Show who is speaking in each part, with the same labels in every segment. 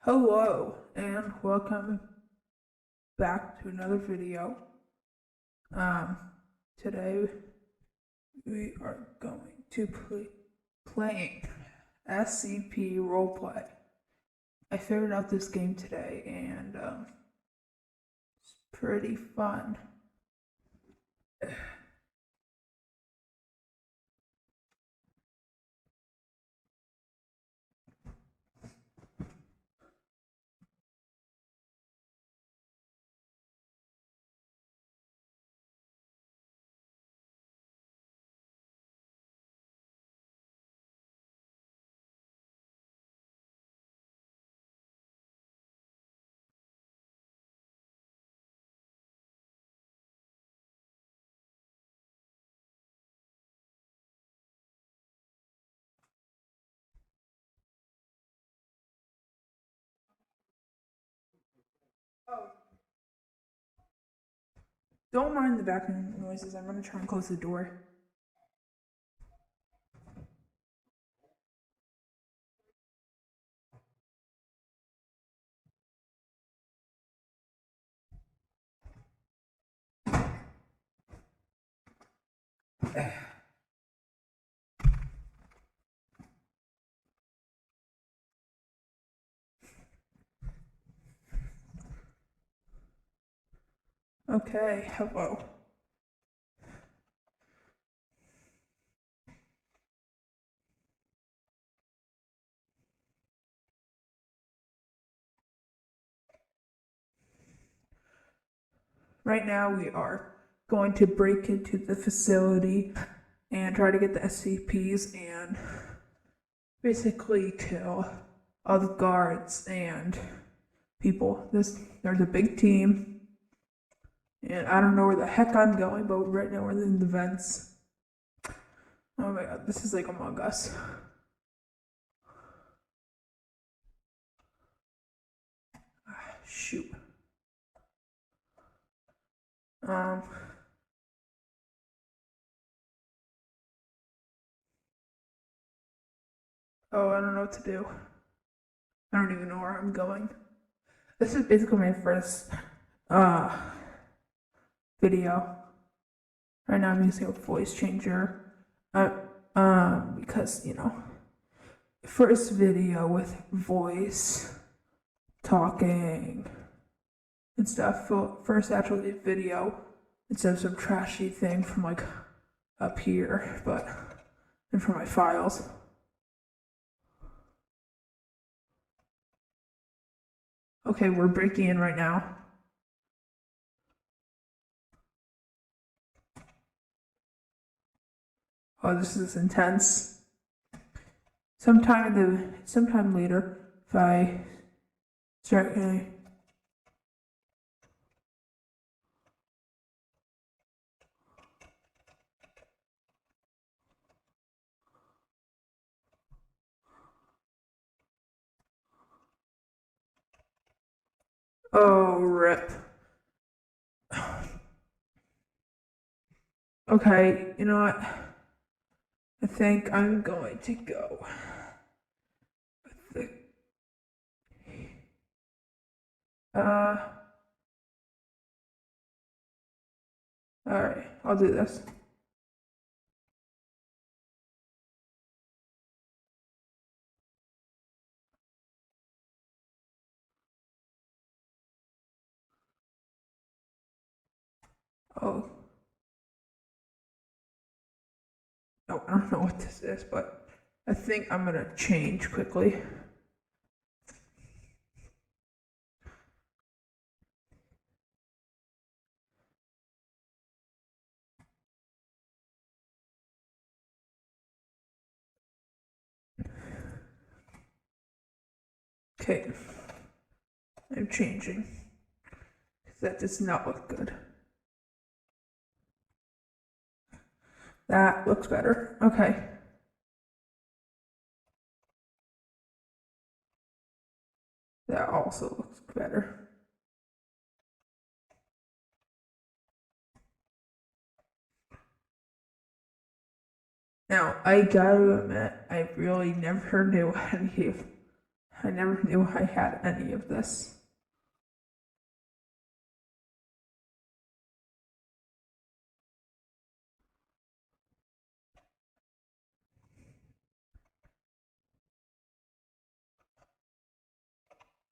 Speaker 1: Hello and welcome back to another video. Today we are going to playing SCP Roleplay. I figured out this game today and it's pretty fun. Don't mind the background noises. I'm going to try and close the door. Okay, hello. Right now we are going to break into the facility and try to get the SCPs and basically kill all the guards and people. There's a big team, and I don't know where the heck I'm going, but right now we're in the vents. Oh my god, this is like Among Us. Shoot. Oh, I don't know what to do. I don't even know where I'm going. This is basically my first video. Right now I'm using a voice changer. Because first video with voice talking and stuff. First actual video instead of some trashy thing from like up here, and for my files. Okay, we're breaking in right now. Oh, this is intense. Sometime later, if I start getting. Oh, rip. Okay, you know what? I think I'm going to go with alright, I'll do this. Oh. No, I don't know what this is, but I think I'm gonna change quickly. Okay, I'm changing. That does not look good. That looks better. Okay. That also looks better. Now, I gotta admit, I really never knew I never knew I had any of this.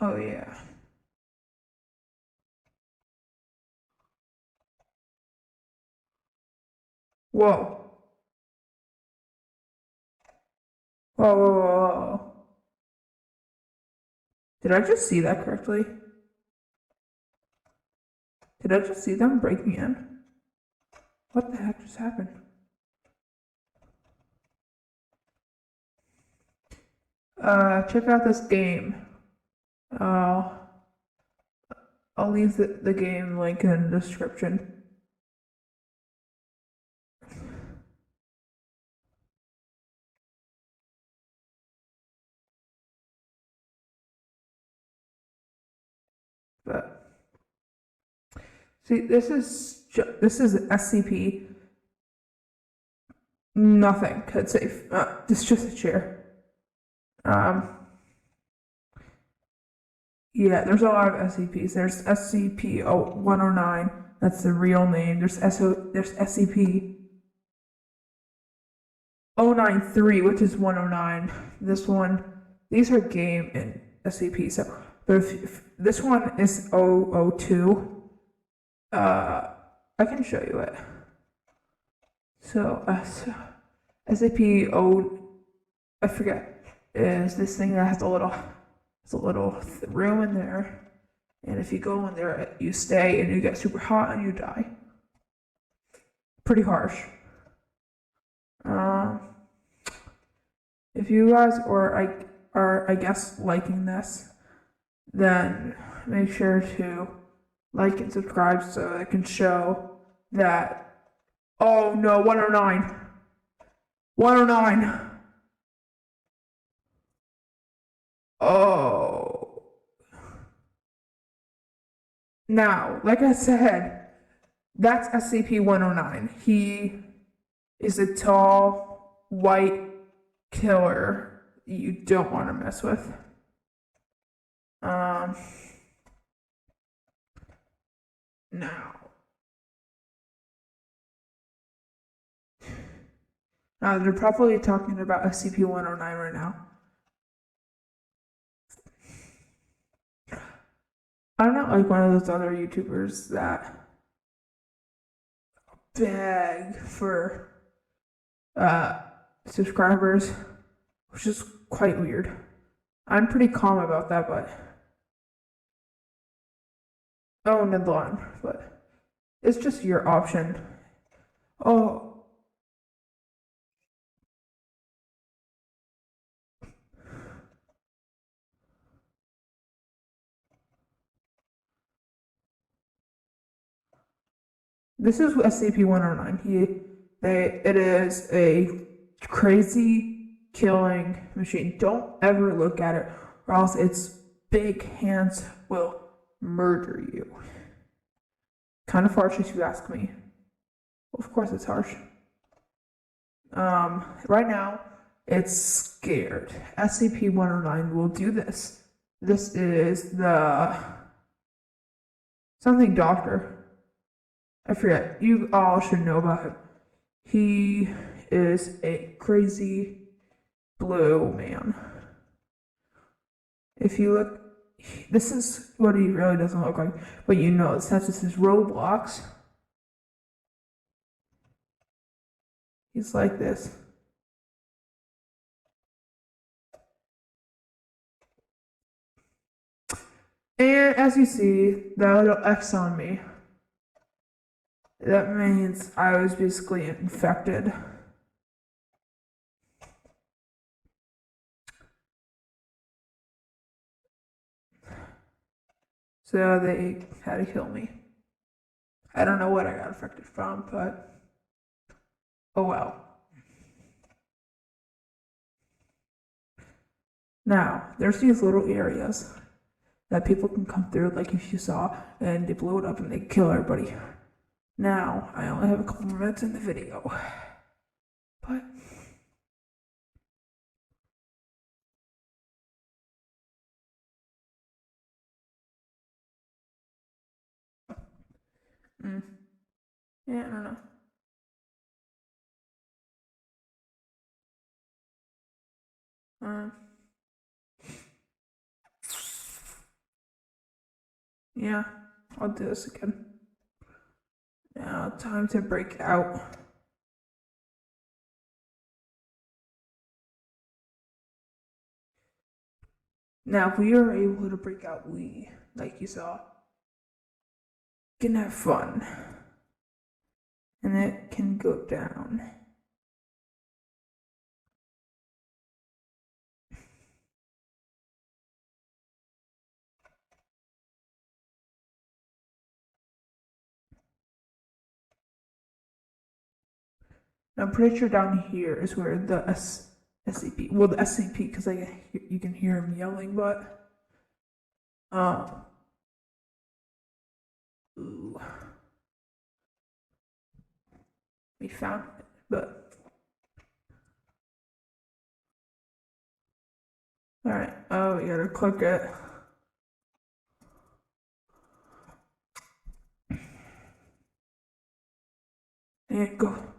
Speaker 1: Oh yeah. Whoa. Whoa, whoa, whoa, whoa. Did I just see that correctly? Did I just see them breaking in? What the heck just happened? Check out this game. Uh, I'll leave the game link in the description. But see, this is SCP. Nothing could save. It's just a chair. Yeah, there's a lot of SCPs. There's SCP-109. That's the real name. There's SCP-093, which is 109. These are game and SCP. So, but if this one is 002, I can show you it. So, SCP-0, I forget, is this thing that has a little room in there, and if you go in there, you stay and you get super hot and you die. Pretty harsh. If you guys are I guess liking this, then make sure to like and subscribe so I can show that. Oh no, 109. 109. Oh. Now, like I said, that's SCP-109. He is a tall, white killer you don't want to mess with. Now they're probably talking about SCP-109 right now. I'm not like one of those other YouTubers that beg for subscribers, which is quite weird. I'm pretty calm about that, but but it's just your option. Oh. This is SCP-109. It is a crazy killing machine. Don't ever look at it, or else its big hands will murder you. Kind of harsh if you ask me. Of course it's harsh. Right now, it's scared. SCP-109 will do this. This is the something doctor. I forget. You all should know about him. He is a crazy blue man. If you look, this is what he really doesn't look like, but you know, since this is Roblox, he's like this. And as you see, that little X on me, that means I was basically infected. So they had to kill me. I don't know what I got infected from, but oh well. Now, there's these little areas that people can come through, like if you saw, and they blow it up and they kill everybody. Now, I only have a couple more minutes in the video, but Yeah, I don't know. Yeah, I'll do this again. Now, time to break out. Now, if we are able to break out, we, like you saw, can have fun. And it can go down. I'm pretty sure down here is where the SCP, well, the SCP, because you can hear him yelling, but, ooh. We found it, but, alright, oh, we gotta click it. And go.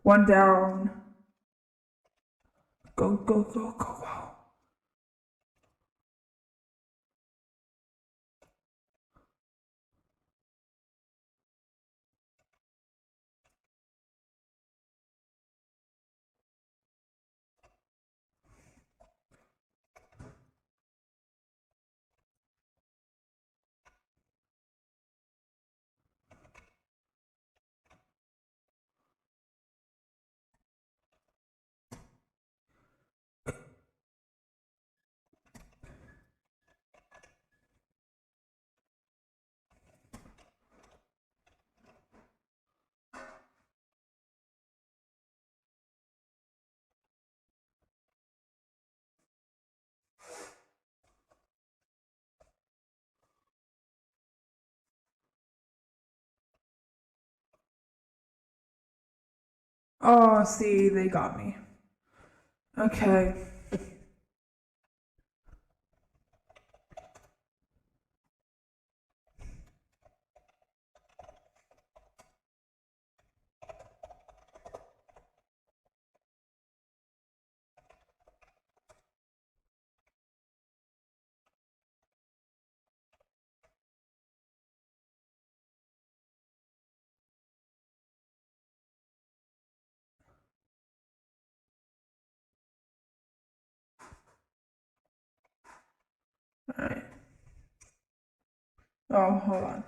Speaker 1: One down. Go, go, go, go, go. Oh, see, they got me. Okay. Alright. Oh, hold on.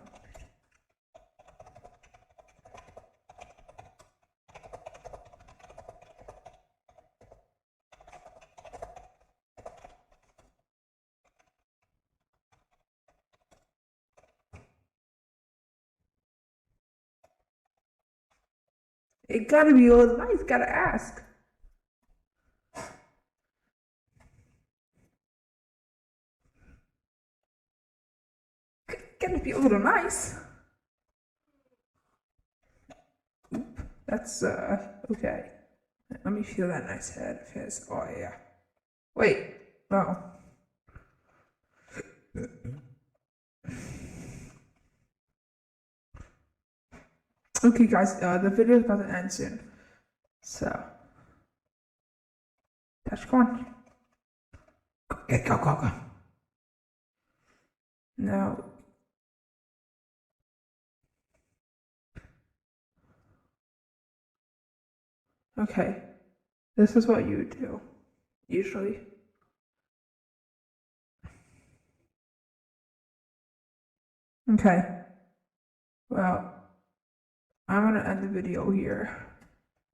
Speaker 1: It gotta be all nice, gotta ask. Gotta be a little nice. Oop, that's, okay. Let me feel that nice head of his. Oh, yeah. Wait. Oh. Okay, guys, the video is about to end soon. So. Dash, come on. Go, go, go. Now. Okay. This is what you would do, usually. Okay. Well, I'm gonna end the video here.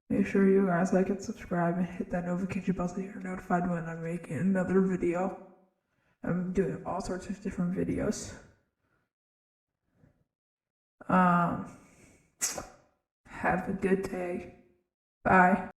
Speaker 1: Make sure you guys like and subscribe and hit that notification bell so you're notified when I'm making another video. I'm doing all sorts of different videos. Have a good day. Bye.